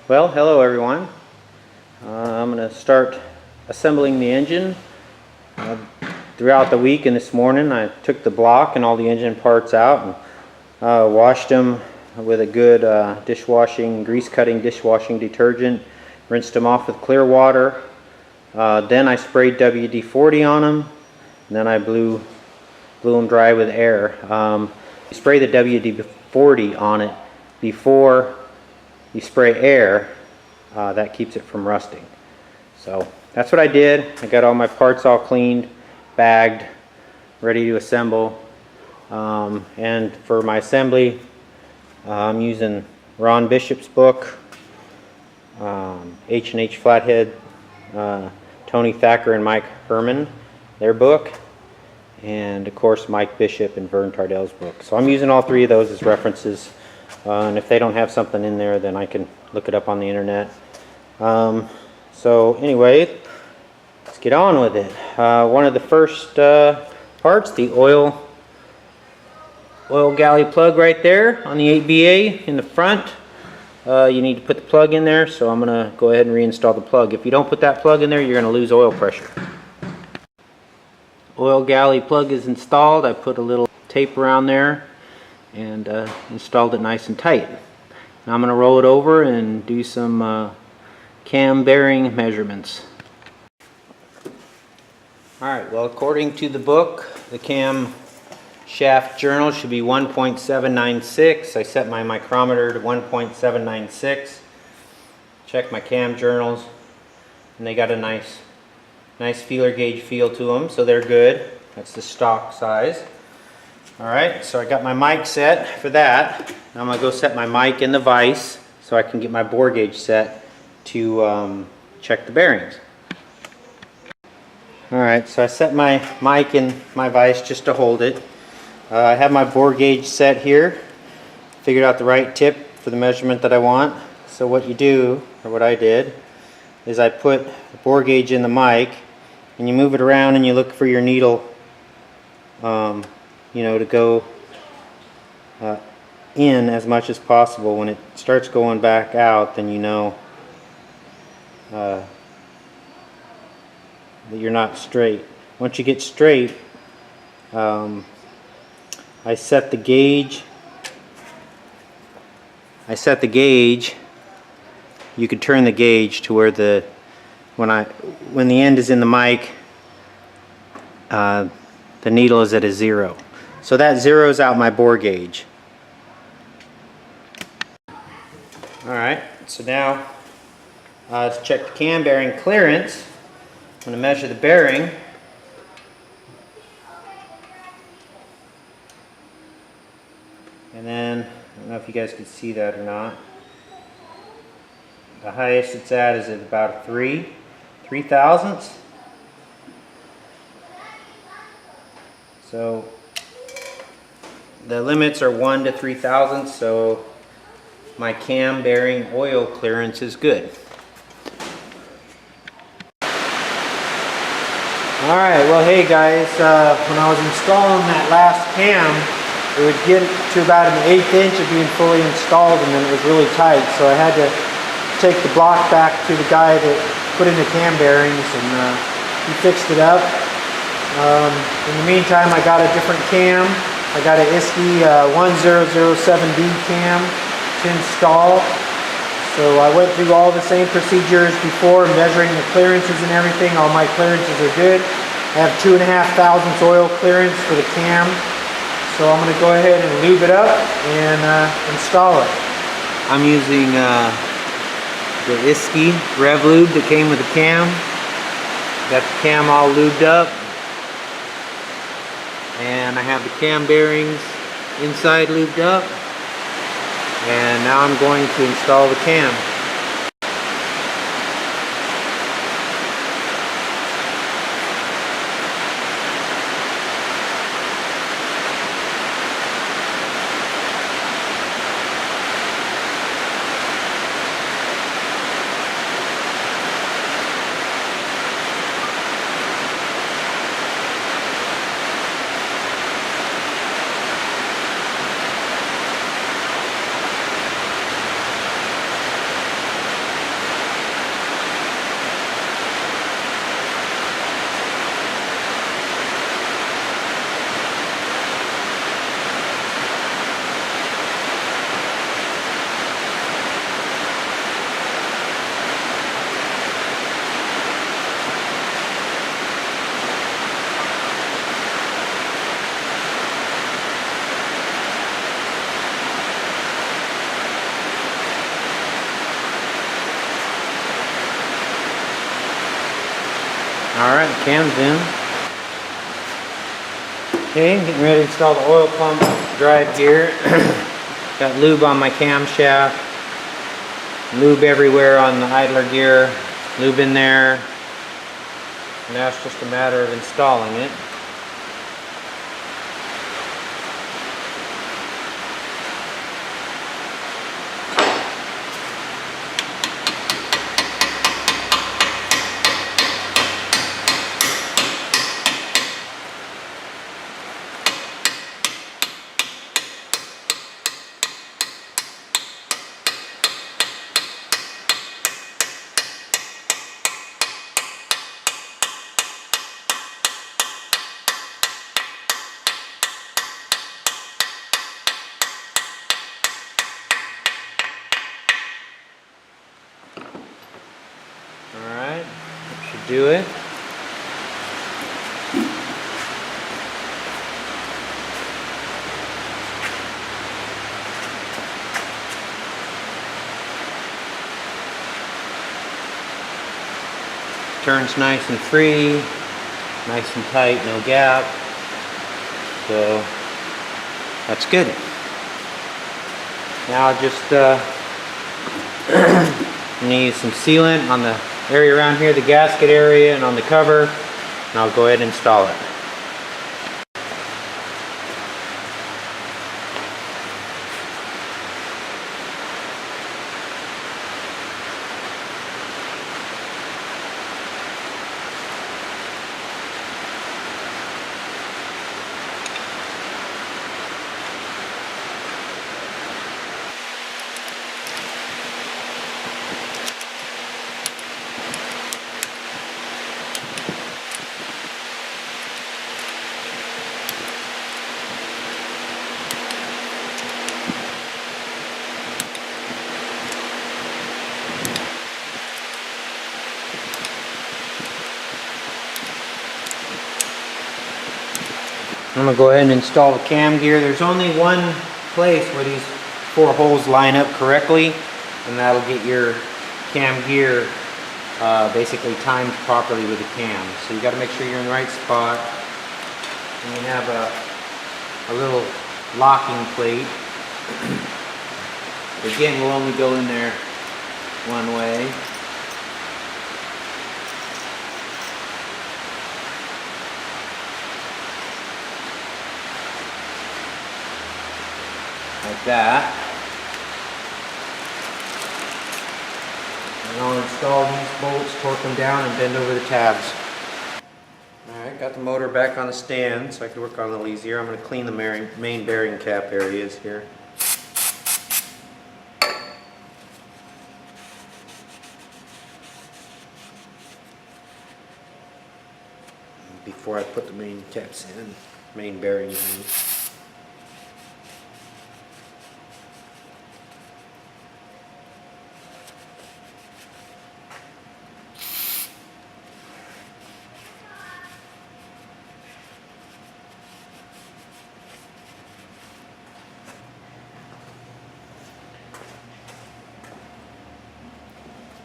Well, hello everyone. I'm going to start assembling the engine. Throughout the week and this morning I took the block and all the engine parts out and washed them with a good grease cutting dishwashing detergent, rinsed them off with clear water. Then I sprayed WD-40 on them, and then I blew them dry with air. You spray the WD-40 on it before you spray air. That keeps it from rusting. So that's what I did. I got all my parts all cleaned, bagged, ready to assemble. And for my assembly, I'm using Ron Bishop's book, H&H Flathead, Tony Thacker and Mike Herman, their book, and of course Mike Bishop and Vern Tardell's book. So I'm using all three of those as references, and if they don't have something in there, then I can look it up on the internet. So anyway, let's get on with it. One of the first parts, the oil galley plug right there on the AV8 in the front. You need to put the plug in there, so I'm going to go ahead and reinstall the plug. If you don't put that plug in there, you're going to lose oil pressure. Oil galley plug is installed. I put a little tape around there and installed it nice and tight. Now I'm going to roll it over and do some cam bearing measurements. Alright, well, according to the book, the cam shaft journal should be 1.796. I set my micrometer to 1.796. Check my cam journals, and they got a nice feeler gauge feel to them, so they're good. That's the stock size. Alright, so I got my mic set for that. Now I'm going to go set my mic in the vise so I can get my bore gauge set to check the bearings. Alright, so I set my mic in my vise just to hold it. I have my bore gauge set here. Figured out the right tip for the measurement that I want. So what you do, or what I did, is I put the bore gauge in the mic and you move it around and you look for your needle to go in as much as possible. When it starts going back out, then you know that you're not straight. Once you get straight, I set the gauge. You could turn the gauge to where when the end is in the mic, the needle is at a 0. So that zeroes out my bore gauge. Alright, so now to check the cam bearing clearance, I'm going to measure the bearing. And then, I don't know if you guys can see that or not, the highest it's at is at about 3 thousandths. So the limits are 1 to 3 thousandths, so my cam bearing oil clearance is good. Alright, well hey guys, when I was installing that last cam, it would get to about an 1/8 inch of being fully installed, and then it was really tight, so I had to take the block back to the guy that put in the cam bearings, and he fixed it up. In the meantime, I got a different cam. I got an ISKI 1007B cam to install. So I went through all the same procedures before, measuring the clearances and everything. All my clearances are good. I have 2.5 thousandths oil clearance for the cam. So I'm going to go ahead and lube it up and install it. I'm using the ISKI Rev Lube that came with the cam. Got the cam all lubed up. And I have the cam bearings inside lubed up. And now I'm going to install the cam. Alright, cam's in. Okay, getting ready to install the oil pump drive gear. Got lube on my camshaft, lube everywhere on the idler gear, lube in there. Now it's just a matter of installing it. Alright, that should do it. Turns nice and free, nice and tight, no gap. So that's good. Now I'll just need some sealant on the area around here, the gasket area, and on the cover, and I'll go ahead and install it. I'm going to go ahead and install the cam gear. There's only one place where these 4 holes line up correctly, and that'll get your cam gear basically timed properly with the cam. So you got to make sure you're in the right spot. And you have a little locking plate. Again, we'll only go in there one way. Like that. And I'll install these bolts, torque them down, and bend over the tabs. Alright, got the motor back on the stand so I can work on it a little easier. I'm going to clean the main bearing cap areas here. Before I put the main caps in, main bearings in.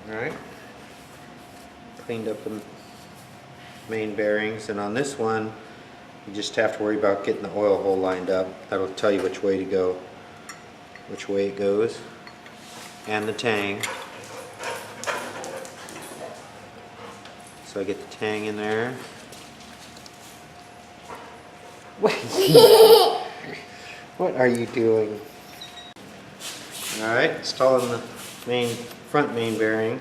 Alright, cleaned up the main bearings, and on this one you just have to worry about getting the oil hole lined up. That'll tell you which way to go, which way it goes, and the tang. So I get the tang in there. What are you doing? Alright, installing the front main bearing.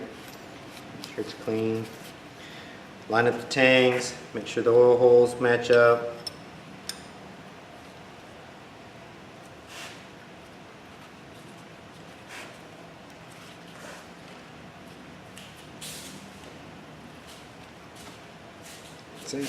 Make sure it's clean. Line up the tangs, make sure the oil holes match up. That's it.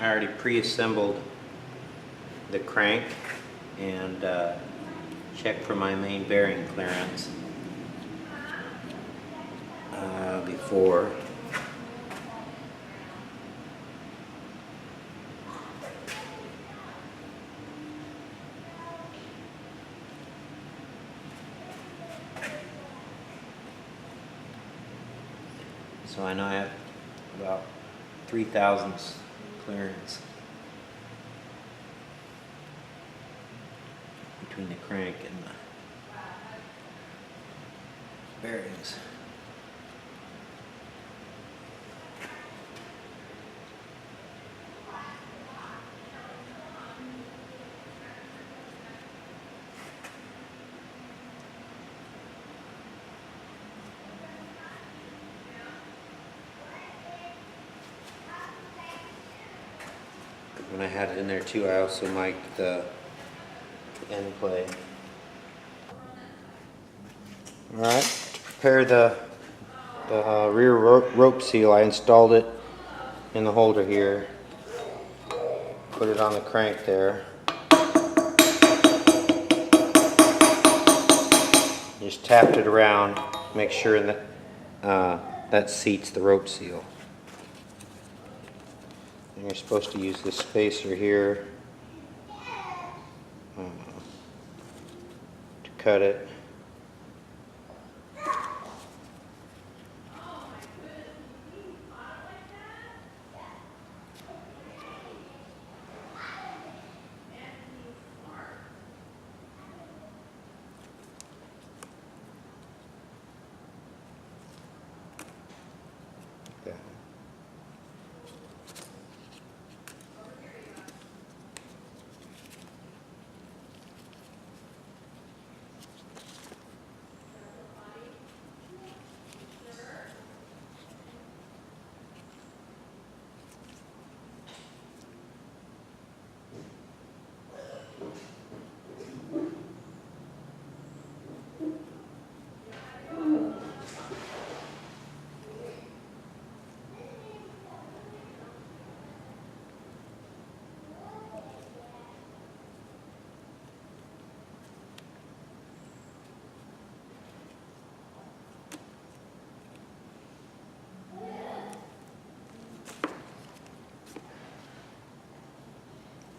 I already pre-assembled the crank and check for my main bearing clearance before. So I know I have about 3 thousandths clearance between the crank and the bearings. When I had it in there too, I also mic'd the end play. Alright, to prepare the rear rope seal, I installed it in the holder here. Put it on the crank there. Just tapped it around, make sure that that seats the rope seal. And you're supposed to use this spacer here to cut it.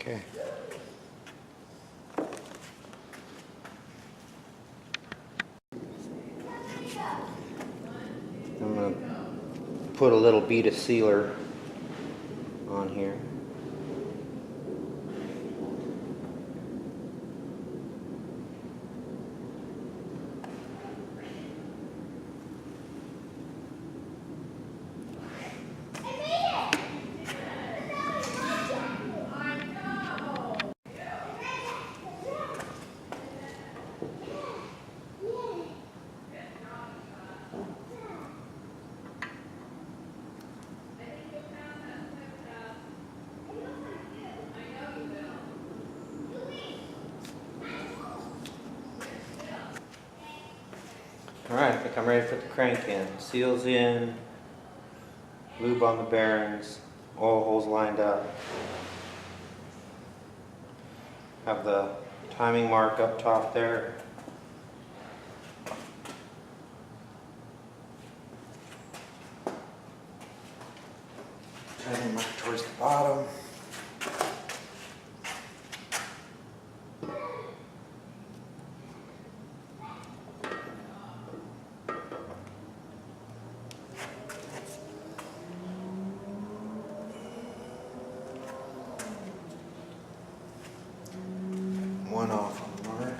Okay. I'm going to put a little bead of sealer on here. Alright, I think I'm ready to put the crank in. Seals in, lube on the bearings, oil holes lined up. Have the timing mark up top there. Timing mark towards the bottom. One off on the mark.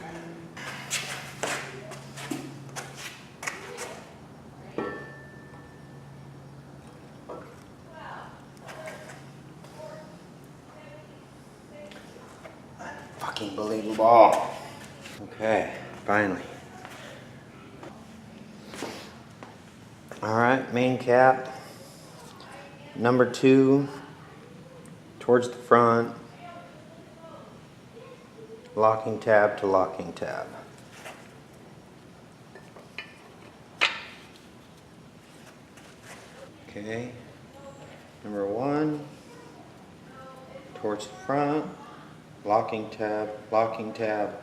Fucking believable. Okay, finally. Alright, main cap. Number 2 towards the front. Locking tab to locking tab. Okay, number 1 towards the front, locking tab, locking tab.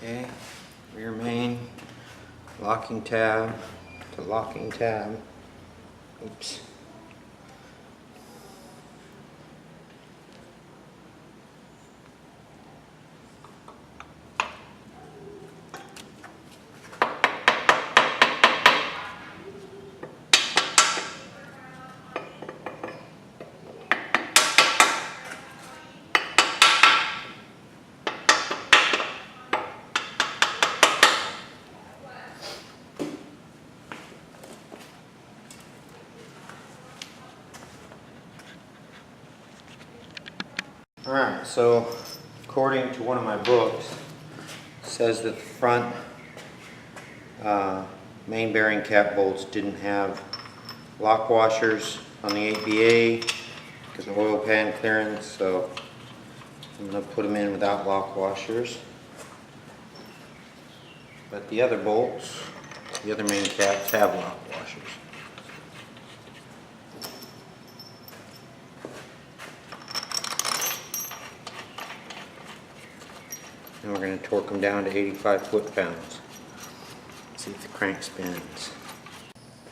Okay, rear main, locking tab to locking tab. Oops. Alright, so according to one of my books, it says that the front main bearing cap bolts didn't have lock washers on the AV8 because of oil pan clearance, so I'm going to put them in without lock washers. But the other bolts, the other main caps, have lock washers. And we're going to torque them down to 85 foot-pounds. See if the crank spins.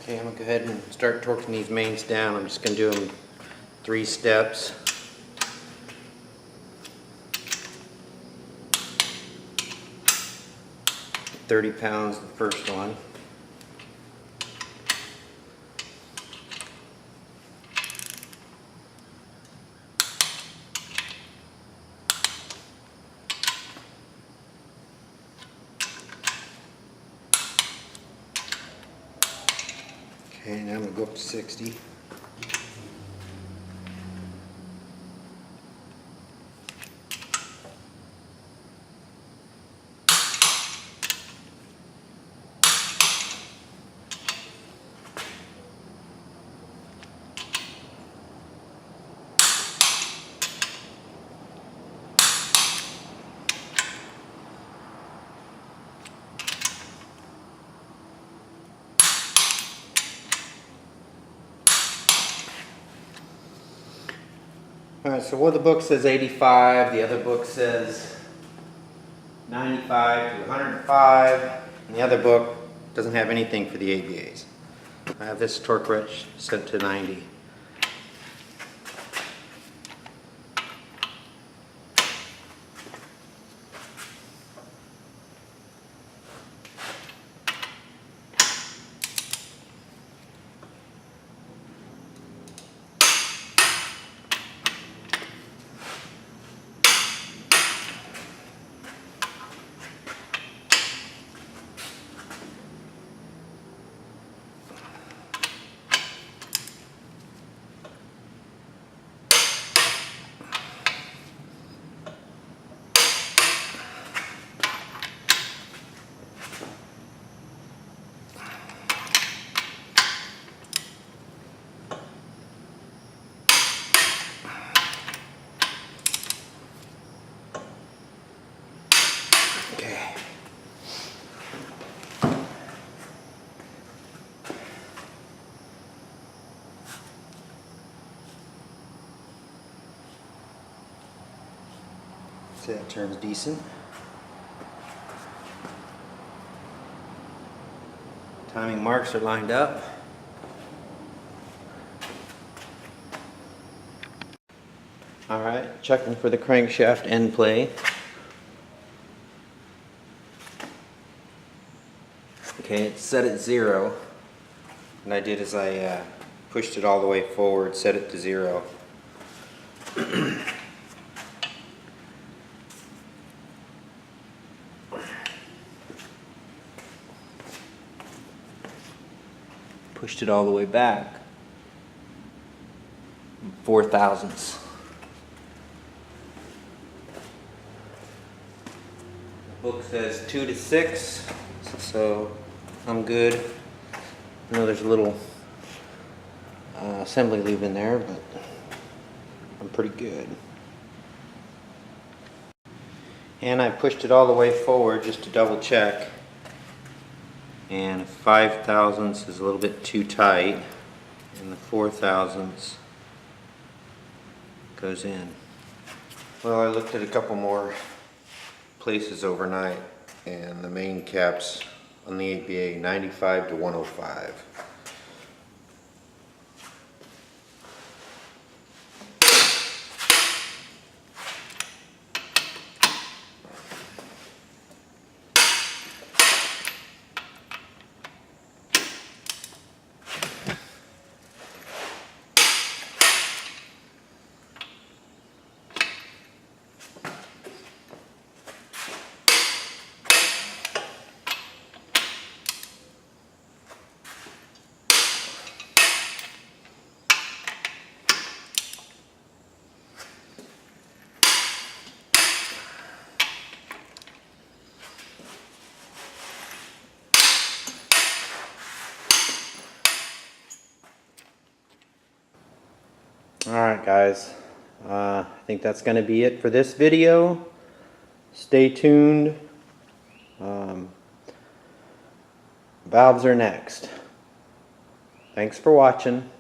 Okay, I'm going to go ahead and start torquing these mains down. I'm just going to do them 3 steps. £30 the first one. Okay, now I'm going to go up to 60. Alright, so one of the book says 85, the other book says 95 to 105, and the other book doesn't have anything for the AVAs. I have this torque wrench set to 90. See, that turns decent. Timing marks are lined up. Alright, checking for the crankshaft end play. Okay, it's set at 0. What I did is I pushed it all the way forward, set it to 0. Pushed it all the way back 4 thousandths. The book says 2 to 6, so I'm good. I know there's a little assembly lube in there, but I'm pretty good. And I pushed it all the way forward just to double check. And 5 thousandths is a little bit too tight, and the 4 thousandths goes in. Well, I looked at a couple more places overnight. and the main caps on the AV8 95 to 105. Alright guys, I think that's going to be it for this video. Stay tuned. Valves are next. Thanks for watching.